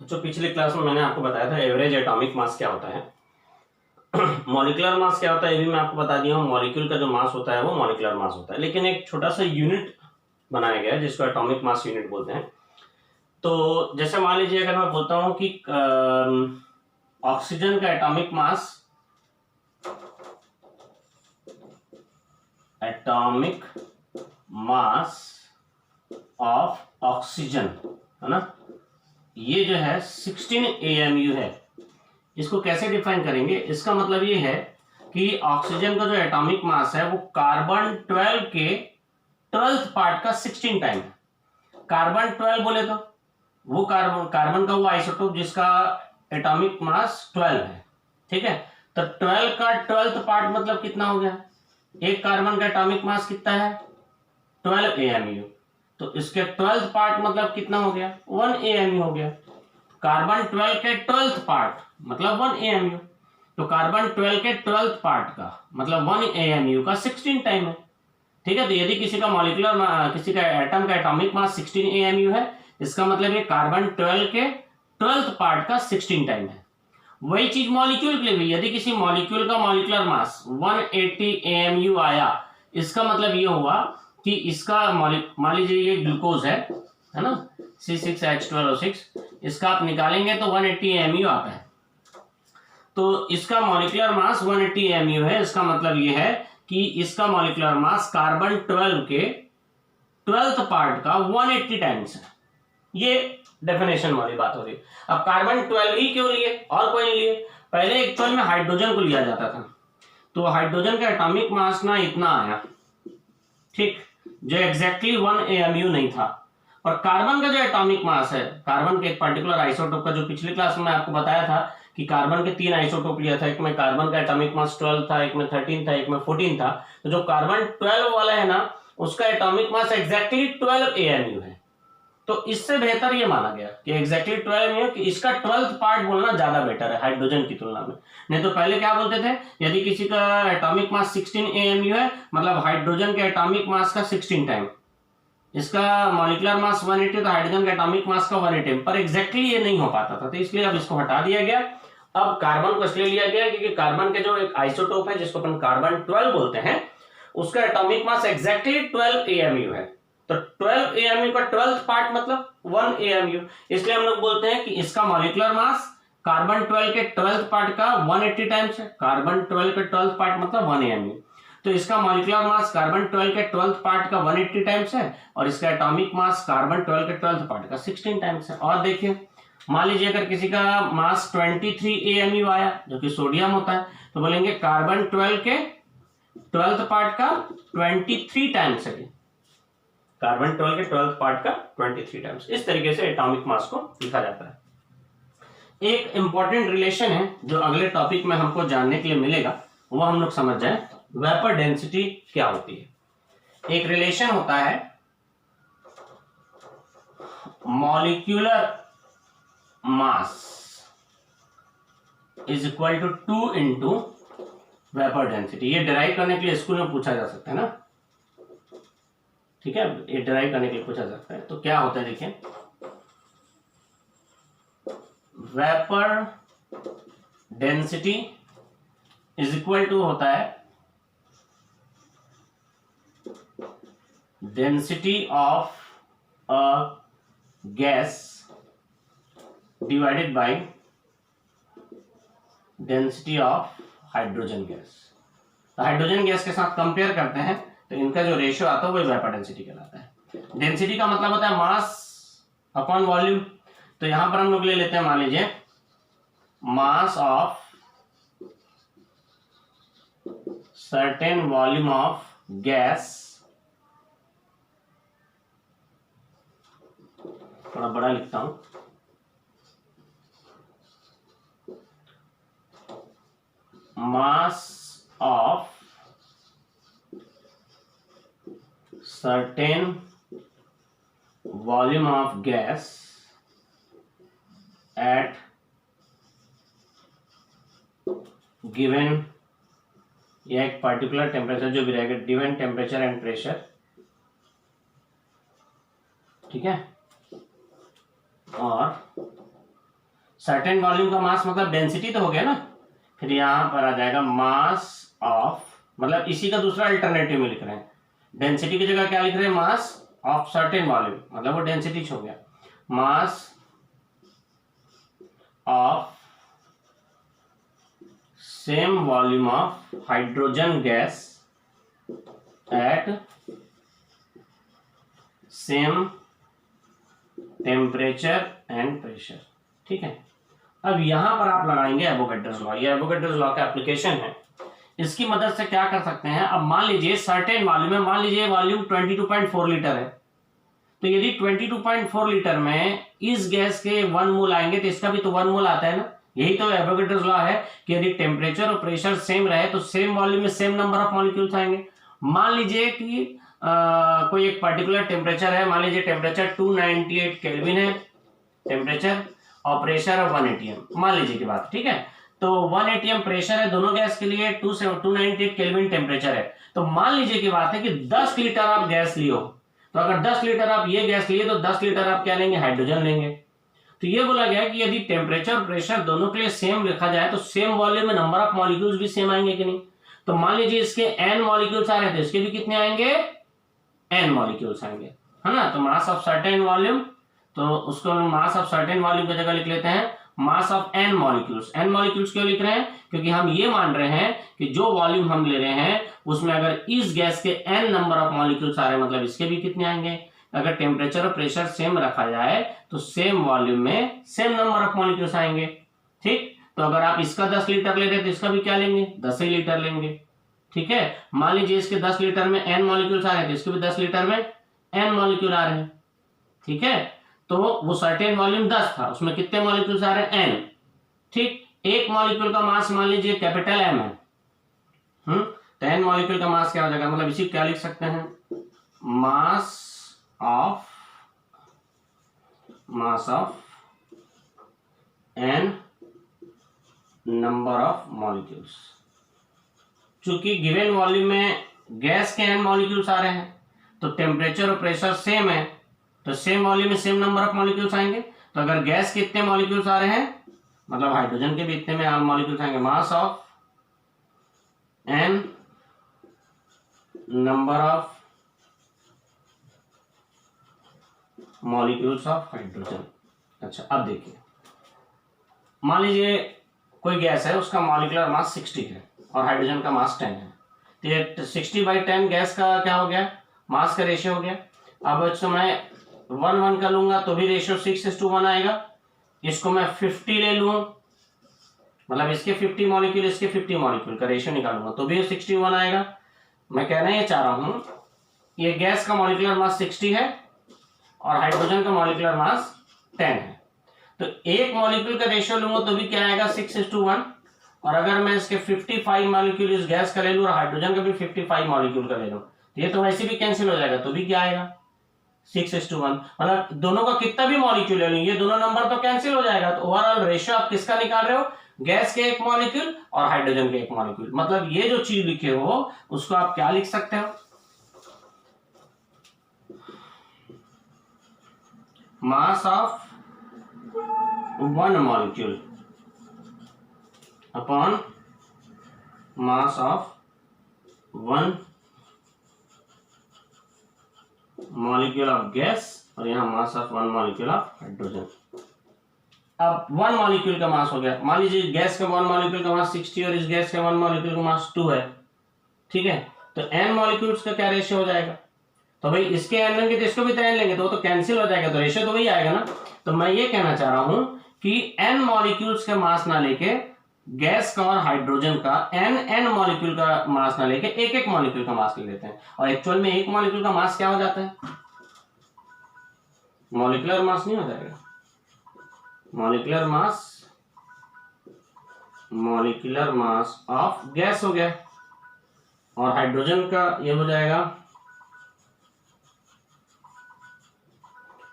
जो पिछले क्लास में मैंने आपको बताया था एवरेज एटॉमिक मास क्या होता है, मॉलिक्यूलर मास क्या होता है ये भी मैं आपको बता दिया हूँ। मॉलिक्यूल का जो मास होता है वो मॉलिक्यूलर मास होता है, लेकिन एक छोटा सा यूनिट बनाया गया है जिसको एटॉमिक मास यूनिट बोलते हैं। तो जैसे मान लीजिए अगर मैं बोलता हूँ कि ऑक्सीजन का एटॉमिक मास ऑफ ऑक्सीजन है ना, ये जो है 16 AMU है। इसको कैसे डिफाइन करेंगे? इसका मतलब ये है कि ऑक्सीजन का जो एटॉमिक मास है वो कार्बन 12 के 12th पार्ट का 16 टाइम है। कार्बन 12 बोले तो वो कार्बन का वो आइसोटोप जिसका एटॉमिक मास 12 है, ठीक है। तो 12 का 12th पार्ट मतलब कितना हो गया? एक कार्बन का एटॉमिक मास कितना है? 12 AMU। तो इसके 12th पार्ट मतलब कितना हो गया? 1 AMU हो गया। कार्बन 12 के 12th पार्ट मतलब 1 AMU। तो कार्बन 12 के 12th पार्ट का मतलब 1 AMU का 16 टाइम है, ठीक है। तो यदि किसी का एटम का एटॉमिक मास 16 AMU है, इसका मतलब ये कार्बन 12 के 12th पार्ट का 16 टाइम है। वही चीज मॉलिक्यूल के लिए भी, यदि किसी मॉलिक्यूल का मॉलिक्यूलर मास 180 AMU आया, इसका मतलब ये हुआ कि इसका मान लीजिए ये ग्लूकोज है ना, C6H12O6, इसका आप निकालेंगे तो 180 AMU आता है। तो इसका मॉलिक्यूलर मास 180 AMU है। इसका मतलब ये है कि इसका मॉलिक्यूलर मास कार्बन 12 के 12th पार्ट का 180 टाइम्स है। ये डेफिनेशन वाली बात हो रही। अब कार्बन 12 ही क्यों लिए और कोई नहीं लिए? पहले एक्चुअल में हाइड्रोजन को लिया जाता था, तो हाइड्रोजन का एटॉमिक मास ना इतना आया, ठीक, जो एग्जैक्टली 1 AMU नहीं था। और कार्बन का जो एटॉमिक मास है, कार्बन के एक पर्टिकुलर आइसोटोप का, जो पिछले क्लास में आपको बताया था कि कार्बन के 3 आइसोटोप लिया था, एक में कार्बन का एटॉमिक मास 12 था, एक में 13 था, एक में 14 था। तो जो कार्बन 12 वाला है ना, उसका एटॉमिक मास एग्जैक्टली 12 AMU है। तो इससे बेहतर ये माना गया कि एग्जैक्टली 12 AMU, कि इसका 12th पार्ट बोलना ज्यादा बेटर है हाइड्रोजन की तुलना में। नहीं तो पहले क्या बोलते थे, यदि किसी का एटॉमिक मास 16 AMU है, मतलब हाइड्रोजन के एटॉमिक मास का 16 टाइम, इसका मॉलिक्यूलर मास 180, तो हाइड्रोजन के एटॉमिक मास का 180, पर एग्जैक्टली ये नहीं हो पाता था, तो इसलिए अब इसको हटा दिया गया। अब कार्बन को इसलिए लिया गया क्योंकि कार्बन के जो एक आइसोटोप है जिसको अपन कार्बन 12 बोलते हैं, उसका एटॉमिक मास एग्जैक्टली 12 AMU है। तो 12 AMU का 12th पार्ट मतलब 1 AMU, इसलिए हम लोग बोलते हैं कि इसका मॉलिक्यूलर मास कार्बन 12 के 12th पार्ट का 180 टाइम्स है। कार्बन 12 के 12th पार्ट मतलब 1 AMU। तो इसका मॉलिक्यूलर मास कार्बन 12 के 12th पार्ट का 180 टाइम्स है, और इसका एटॉमिक मास कार्बन 12 के 12th पार्ट का 16 टाइम्स है। और देखिए, मान लीजिए अगर किसी का मास 23 AMU आया, जो कि सोडियम होता है, तो बोलेंगे कार्बन 12 के 12th पार्ट का 23 टाइम्स है। कार्बन 12 के 12th पार्ट का 23 टाइम्स। इस तरीके से एटॉमिक मास को लिखा जाता है। एक इंपॉर्टेंट रिलेशन है जो अगले टॉपिक में हमको जानने के लिए मिलेगा, वो हम लोग समझ जाए, वेपर डेंसिटी क्या होती है। एक रिलेशन होता है molecular mass is equal to 2 into vapour density. ये डिराइव करने के लिए स्कूल में पूछा जा सकता है ना, ठीक है, ये डिराइव करने के लिए पूछा जा सकता है। तो क्या होता है देखिए, vapour density is equal to होता है density of a gas divided by density of hydrogen gas. तो हाइड्रोजन गैस के साथ कंपेयर करते हैं तो इनका जो रेशियो आता है वो वेपर डेंसिटी कहलाता है। डेंसिटी का मतलब होता है मास अपॉन वॉल्यूम। तो यहां पर हम लोग ले लेते हैं, मान लीजिए mass of certain volume of gas, थोड़ा बड़ा लिखता हूं, mass of certain volume of gas at given या एक पर्टिकुलर टेम्परेचर जो भी रहेगा, गिवन टेम्परेचर एंड प्रेशर, ठीक है, और सर्टेन वॉल्यूम का मास मतलब डेंसिटी तो हो गया ना, फिर यहां पर आ जाएगा मास ऑफ, मतलब इसी का दूसरा अल्टरनेटिव में लिख रहे हैं, डेंसिटी की जगह क्या लिख रहे हैं, मास ऑफ सर्टेन वॉल्यूम, मतलब वो डेंसिटी हो गया, mass of same volume of hydrogen gas at same temperature and pressure. ठीक है, अब यहां पर आप लगाएंगे एवोगैड्रोस लॉ। ये एवोगैड्रोस लॉ का एप्लीकेशन है। इसकी मदद से क्या कर सकते हैं, अब मान लीजिए सर्टेन वॉल्यूम है, मान लीजिए वॉल्यूम 22.4 लीटर है, तो यदि 22.4 लीटर में इस गैस के 1 मोल आएंगे तो इसका भी तो 1 मोल आता है ना। यही तो एवोगैड्रोस लॉ है कि यदि टेम्परेचर और प्रेशर सेम रहे तो सेम वॉल्यूम में सेम नंबर ऑफ मॉलिक्यूल्स आएंगे। मान लीजिए कि कोई एक पर्टिकुलर टेम्परेचर है, मान लीजिए टेम्परेचर 298 केल्विन है टेम्परेचर, और प्रेशर है 1 atm, मान लीजिए की बात। ठीक है, तो 1 atm प्रेशर है दोनों गैस के लिए, 298 केल्विन टेम्परेचर है। तो मान लीजिए की बात है कि 10 लीटर आप गैस लियो, तो अगर 10 लीटर आप ये गैस लिए तो 10 लीटर आप क्या लेंगे, हाइड्रोजन लेंगे। तो ये बोला गया कि यदि टेम्परेचर और प्रेशर दोनों के लिए सेम लिखा जाए तो सेम वॉल्यूम में नंबर ऑफ मॉलिक्यूल्स भी सेम आएंगे कि नहीं। तो मान लीजिए इसके n मॉलिक्यूल्स आ रहे थे, इसके भी कितने आएंगे, n मॉलिक्यूल्स आएंगे, है ना। तो मास ऑफ सर्टेन वॉल्यूम, तो उसको मास ऑफ सर्टेन वॉल्यूम की जगह लिख लेते हैं mass of n molecules. n molecules क्यों लिख रहे हैं, क्योंकि हम ये मान रहे हैं कि जो वॉल्यूम हम ले रहे हैं उसमें अगर इस गैस के n नंबर ऑफ मॉलिक्यूल्स आ रहे हैं, मतलब इसके भी कितने आएंगे। अगर टेम्परेचर और प्रेशर सेम रखा जाए तो सेम वॉल्यूम में सेम नंबर ऑफ मॉलिक्यूल्स आएंगे। ठीक, तो अगर आप इसका 10 लीटर ले रहे हैं तो इसका भी क्या लेंगे, 10 ही लीटर लेंगे। ठीक है, मान लीजिए इसके 10 लीटर में n मॉलिक्यूल्स आ रहे हैं तो इसके भी 10 लीटर में n मॉलिक्यूल आ रहे हैं। ठीक है, तो वो सर्टेन वॉल्यूम 10 था, उसमें कितने मॉलिक्यूल्स आ रहे हैं, n। ठीक, एक मॉलिक्यूल का मास मान लीजिए कैपिटल M है, तो n मॉलिक्यूल का मास क्या हो जाएगा, मतलब इसी क्या लिख सकते हैं, mass of n number of molecules. चूंकि गिवन वॉल्यूम में गैस के n मॉलिक्यूल्स आ रहे हैं तो टेम्परेचर और प्रेशर सेम है, तो सेम वॉल्यूम में सेम नंबर ऑफ मॉलिक्यूल्स आएंगे। तो अगर गैस के इतने मॉलिक्यूल्स आ रहे हैं मतलब हाइड्रोजन के भी इतने में मॉलिक्यूल्स आएंगे, mass of n number of molecules of hydrogen. अच्छा, अब देखिए, मान लीजिए कोई गैस है उसका मॉलिक्यूलर मास 60 है और हाइड्रोजन का मास 10 है, तो ये 60/10 गैस का क्या हो गया, मास का रेशियो हो गया। अब इसको मैं 1:1 का लूंगा तो भी रेशियो 6:1 आएगा। इसको मैं 50 ले लूं, मतलब इसके 50 मॉलिक्यूल इसके 50 मॉलिक्यूल का रेशियो निकालूंगा तो भी 61 आएगा। मैं कहना ये चाह रहा हूं, ये गैस का मॉलिक्यूलर मास 60 है और हाइड्रोजन का मॉलिक्यूलर मास 10 है, तो एक मॉलिक्यूल का रेशियो लूंगा तो भी क्या आएगा, 6:1। और अगर मैं इसके 55 मॉलिक्यूल इस गैस का ले लूं और हाइड्रोजन का भी 55 मॉलिक्यूल का ले लूं तो ये तो वैसे भी कैंसिल हो जाएगा, तो भी क्या आएगा, 6:1। मतलब दोनों का कितना भी मॉलिक्यूल ले लूं ये दोनों नंबर तो कैंसिल हो जाएगा। तो ओवरऑल रेशियो आप किसका निकाल रहे हो, गैस के एक मॉलिक्यूल और हाइड्रोजन के एक मॉलिक्यूल। मतलब ये जो चीज लिखे हो उसको आप क्या लिख सकते हो, mass of 1 molecule upon mass of 1 molecule of gas और यहां mass of 1 molecule of hydrogen. अब 1 मॉलिक्यूल का मास हो गया, मान लीजिए गैस का 1 मॉलिक्यूल का मास 60 और इस गैस का 1 मॉलिक्यूल का मास 2 है। ठीक है, तो n मॉलिक्यूल्स का क्या रेशियो हो जाएगा, तो भाई इसके n लेंगे तो इसको भी तो n लेंगे तो वो तो कैंसिल हो जाएगा, तो रेशियो तो वही आएगा ना। तो मैं ये कहना चाह रहा हूं कि n मॉलिक्यूल्स का मास ना लेके गैस का और हाइड्रोजन का n मॉलिक्यूल का मास ना लेके एक एक मॉलिक्यूल का मास ले लेते हैं। और एक्चुअल में एक मॉलिक्यूल का मास क्या हो जाता है, मॉलिक्यूलर मास नहीं हो जाएगा, मॉलिक्यूलर मास ऑफ गैस हो गया और हाइड्रोजन का ये हो जाएगा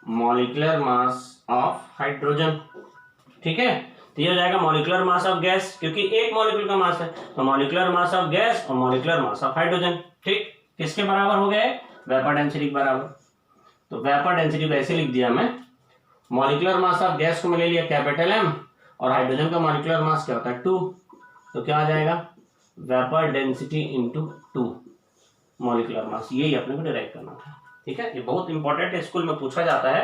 मॉलिक्यूलर मास ऑफ हाइड्रोजन। ठीक है, तो ये हो जाएगा मॉलिक्यूलर मास ऑफ गैस, क्योंकि एक मॉलिक्यूल का मास है तो मॉलिक्यूलर मास ऑफ गैस और मॉलिक्यूलर मास ऑफ हाइड्रोजन। ठीक, किसके बराबर हो गए, वेपर डेंसिटी के बराबर। तो वेपर डेंसिटी को ऐसे लिख दिया मैं, मॉलिक्यूलर मास ऑफ गैस को मैं ले लिया कैपिटल M और हाइड्रोजन का मॉलिक्यूलर मास क्या होता है 2, तो क्या आ जाएगा vapour density into 2 molecular mass, यही अपने को डिराइव करना था। ठीक है, ये बहुत इंपॉर्टेंट है, स्कूल में पूछा जाता है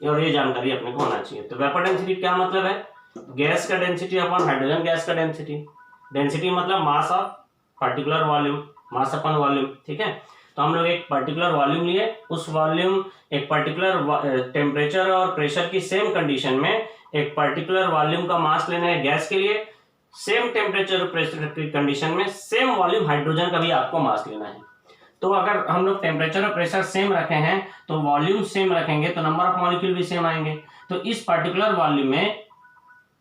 और ये जानकारी अपने को होना चाहिए। तो वेपर डेंसिटी क्या मतलब है, गैस का डेंसिटी अपॉन हाइड्रोजन गैस का डेंसिटी, डेंसिटी मतलब mass of particular volume, mass upon volume. ठीक है, तो हम लोग एक पर्टिकुलर वॉल्यूम लिए, उस वॉल्यूम एक पर्टिकुलर टेम्परेचर और प्रेशर की सेम कंडीशन में एक पर्टिकुलर वॉल्यूम का मास लेना है गैस के लिए, सेम टेम्परेचर और प्रेशर की कंडीशन में सेम वॉल्यूम हाइड्रोजन का भी आपको मास लेना है। तो अगर हम लोग टेम्परेचर और प्रेशर सेम रखे हैं तो वॉल्यूम सेम रखेंगे तो नंबर ऑफ मॉलिक्यूल भी सेम आएंगे। तो इस पर्टिकुलर वॉल्यूम में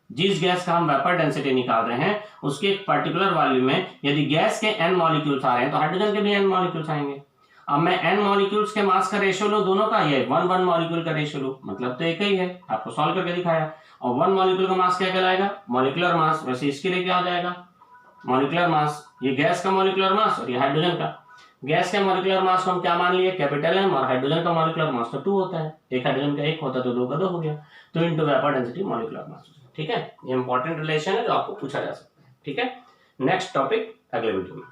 जिस गैस का हम वेपर डेंसिटी निकाल रहे हैं उसके एक पर्टिकुलर वॉल्यूम में यदि गैस के n मॉलिक्यूल्स आ रहे हैं तो हाइड्रोजन के भी n मॉलिक्यूल्स आएंगे। अब मैं n मॉलिक्यूल्स के मास का रेशियो लो दोनों का, ये 1 मॉलिक्यूल का रेशियो लो, मतलब तो एक ही है, आपको सॉल्व करके दिखाया। और 1 मॉलिक्यूल का मास क्या कहलाएगा मॉलिक्यूलर मास, वैसे इसके लिए क्या हो जाएगा मॉलिक्यूलर मास, ये गैस का मॉलिक्यूलर मास और ये हाइड्रोजन का। गैस के मॉलिक्यूलर मास को हम क्या मान लिए कैपिटल M, और हाइड्रोजन का मॉलिक्यूलर मास तो 2 होता है, एक हाइड्रोजन का 1 होता है तो 2 का 2 हो गया, तो into vapour density molecular mass. ठीक है, ये इंपॉर्टेंट रिलेशन है जो आपको पूछा जा सकता है। ठीक है, नेक्स्ट टॉपिक अगले वीडियो में।